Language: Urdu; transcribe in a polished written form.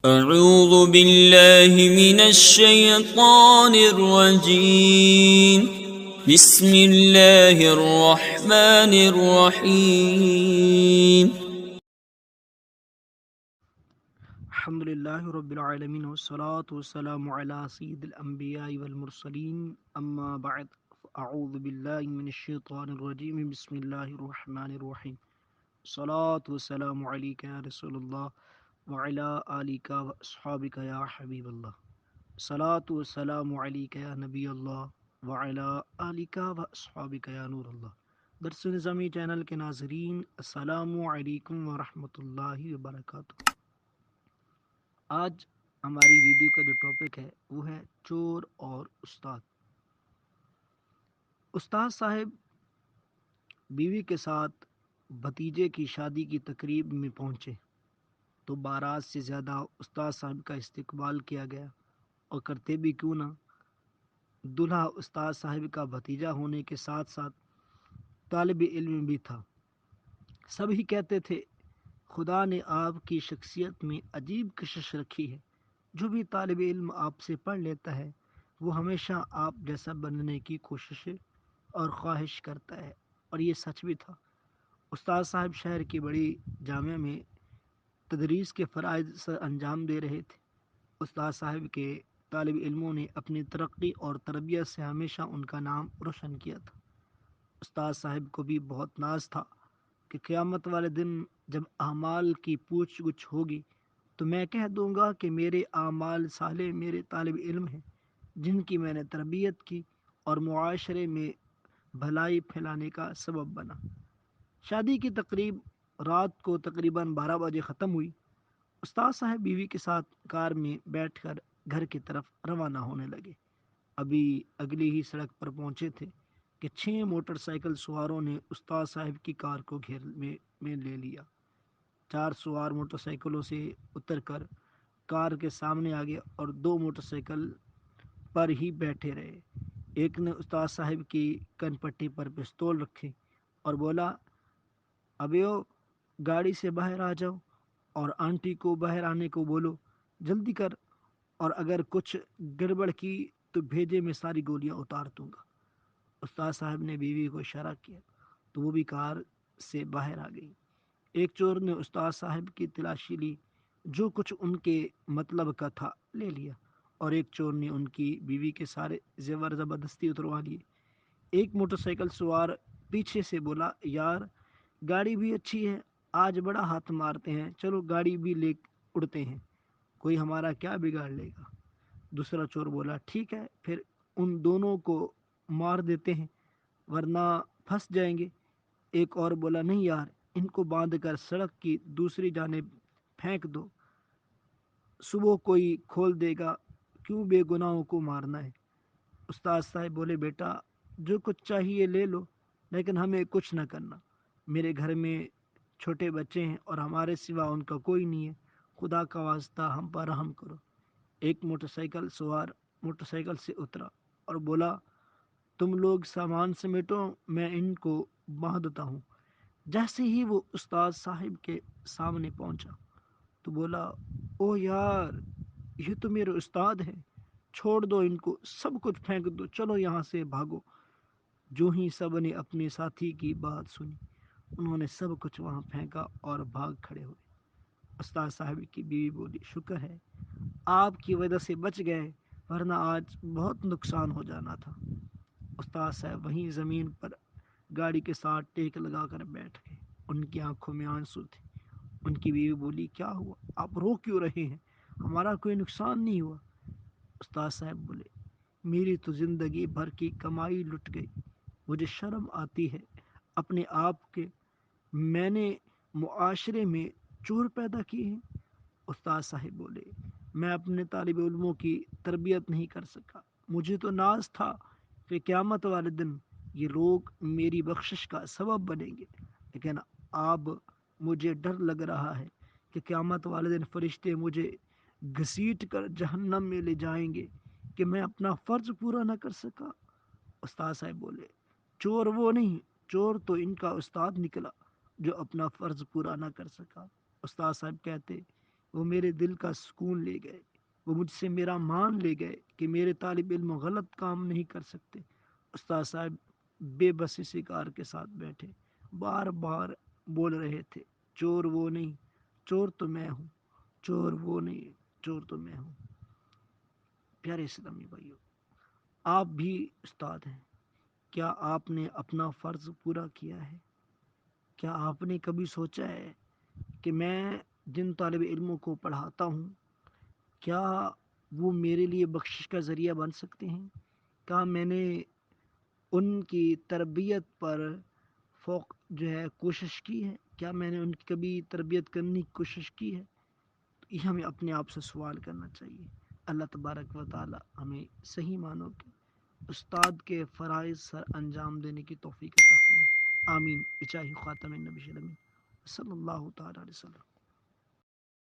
أعوذ بالله من الشيطان الرجيم بسم الله الرحمن الرحيم الحمد لله رب العالمين والصلاة والسلام على سيد الأنبياء والمرسلين أما بعد أعوذ بالله من الشيطان الرجيم بسم الله الرحمن الرحيم الصلاة والسلام عليك يا رسول الله وعلى آلك وأصحابك يا حبيب الله الصلاة والسلام عليك يا نبي الله وعلى آلك وأصحابك يا نور الله درس نظامی چینل کے ناظرین السلام علیکم ورحمۃ اللہ وبرکاتہ۔ آج ہماری ویڈیو کا جو ٹاپک ہے وہ ہے چور اور استاد۔ استاد صاحب بیوی کے ساتھ بھتیجے کی شادی کی تقریب میں پہنچے تو بارات سے زیادہ استاد صاحب کا استقبال کیا گیا، اور کرتے بھی کیوں نہ، دلہا استاد صاحب کا بھتیجا ہونے کے ساتھ ساتھ طالب علم بھی تھا۔ سبھی کہتے تھے خدا نے آپ کی شخصیت میں عجیب کشش رکھی ہے، جو بھی طالب علم آپ سے پڑھ لیتا ہے وہ ہمیشہ آپ جیسا بننے کی کوشش اور خواہش کرتا ہے، اور یہ سچ بھی تھا۔ استاد صاحب شہر کی بڑی جامعہ میں تدریس کے فرائض سر انجام دے رہے تھے۔ استاد صاحب کے طالب علموں نے اپنی ترقی اور تربیت سے ہمیشہ ان کا نام روشن کیا تھا۔ استاد صاحب کو بھی بہت ناز تھا کہ قیامت والے دن جب اعمال کی پوچھ گچھ ہوگی تو میں کہہ دوں گا کہ میرے اعمال صالح میرے طالب علم ہیں، جن کی میں نے تربیت کی اور معاشرے میں بھلائی پھیلانے کا سبب بنا۔ شادی کی تقریب رات کو تقریباً 12 بجے ختم ہوئی۔ استاد صاحب بیوی کے ساتھ کار میں بیٹھ کر گھر کی طرف روانہ ہونے لگے۔ ابھی اگلی ہی سڑک پر پہنچے تھے کہ 6 موٹر سائیکل سواروں نے استاد صاحب کی کار کو گھیر میں لے لیا۔ 4 سوار موٹر سائیکلوں سے اتر کر کار کے سامنے آ گئے اور 2 موٹر سائیکل پر ہی بیٹھے رہے۔ ایک نے استاد صاحب کی کن پٹی پر پستول رکھی اور بولا، ابیو گاڑی سے باہر آ جاؤ اور آنٹی کو باہر آنے کو بولو، جلدی کر، اور اگر کچھ گڑبڑ کی تو بھیجے میں ساری گولیاں اتار دوں گا۔ استاد صاحب نے بیوی کو اشارہ کیا تو وہ بھی کار سے باہر آ گئی۔ ایک چور نے استاد صاحب کی تلاشی لی، جو کچھ ان کے مطلب کا تھا لے لیا، اور ایک چور نے ان کی بیوی کے سارے زیور زبردستی اتروا لیے۔ ایک موٹر سائیکل سوار پیچھے سے بولا، یار گاڑی بھی اچھی ہے، آج بڑا ہاتھ مارتے ہیں، چلو گاڑی بھی لے اڑتے ہیں، کوئی ہمارا کیا بگاڑ لے گا۔ دوسرا چور بولا، ٹھیک ہے پھر ان دونوں کو مار دیتے ہیں ورنہ پھنس جائیں گے۔ ایک اور بولا، نہیں یار، ان کو باندھ کر سڑک کی دوسری جانب پھینک دو، صبح کوئی کھول دے گا، کیوں بے گناہوں کو مارنا ہے۔ استاد صاحب بولے، بیٹا جو کچھ چاہیے لے لو، لیکن ہمیں کچھ نہ کرنا، میرے گھر میں چھوٹے بچے ہیں اور ہمارے سوا ان کا کوئی نہیں ہے، خدا کا واسطہ ہم پر رحم کرو۔ ایک موٹر سائیکل سوار موٹر سائیکل سے اترا اور بولا، تم لوگ سامان سمیٹو، میں ان کو باندھتا ہوں۔ جیسے ہی وہ استاد صاحب کے سامنے پہنچا تو بولا، او یار یہ تو میرے استاد ہیں، چھوڑ دو ان کو، سب کچھ پھینک دو، چلو یہاں سے بھاگو۔ جو ہی سب نے اپنے ساتھی کی بات سنی، انہوں نے سب کچھ وہاں پھینکا اور بھاگ کھڑے ہوئے۔ استاد صاحب کی بیوی بولی، شکر ہے آپ کی وجہ سے بچ گئے، ورنہ آج بہت نقصان ہو جانا تھا۔ استاد صاحب وہیں زمین پر گاڑی کے ساتھ ٹیک لگا کر بیٹھ گئے، ان کی آنکھوں میں آنسو تھے۔ ان کی بیوی بولی، کیا ہوا، آپ رو کیوں رہے ہیں، ہمارا کوئی نقصان نہیں ہوا۔ استاد صاحب بولے، میری تو زندگی بھر کی کمائی لٹ گئی، مجھے شرم آتی ہے اپنے آپ کے، میں نے معاشرے میں چور پیدا کیے ہیں۔ استاد صاحب بولے، میں اپنے طالب علموں کی تربیت نہیں کر سکا، مجھے تو ناز تھا کہ قیامت والے دن یہ لوگ میری بخشش کا سبب بنیں گے، لیکن اب مجھے ڈر لگ رہا ہے کہ قیامت والے دن فرشتے مجھے گھسیٹ کر جہنم میں لے جائیں گے کہ میں اپنا فرض پورا نہ کر سکا۔ استاد صاحب بولے، چور وہ نہیں، چور تو ان کا استاد نکلا جو اپنا فرض پورا نہ کر سکا۔ استاد صاحب کہتے، وہ میرے دل کا سکون لے گئے، وہ مجھ سے میرا مان لے گئے کہ میرے طالب علم غلط کام نہیں کر سکتے۔ استاد صاحب بے بسی سے کار کے ساتھ بیٹھے، بار بار بول رہے تھے، چور وہ نہیں، چور تو میں ہوں، چور وہ نہیں، چور تو میں ہوں۔ پیارے اسلامی بھائیو، آپ بھی استاد ہیں، کیا آپ نے اپنا فرض پورا کیا ہے؟ کیا آپ نے کبھی سوچا ہے کہ میں جن طالب علموں کو پڑھاتا ہوں کیا وہ میرے لیے بخشش کا ذریعہ بن سکتے ہیں؟ کیا میں نے ان کی تربیت پر فوق کوشش کی ہے؟ کیا میں نے ان کی کبھی تربیت کرنے کی کوشش کی ہے؟ تو یہ ہمیں اپنے آپ سے سوال کرنا چاہیے۔ اللہ تبارک و تعالی ہمیں صحیح معنوں کے استاد کے فرائض سر انجام دینے کی توفیق عطا فرمائے۔ آمین بجاہ خاتم النبی صلی اللہ تعالی علیہ وسلم۔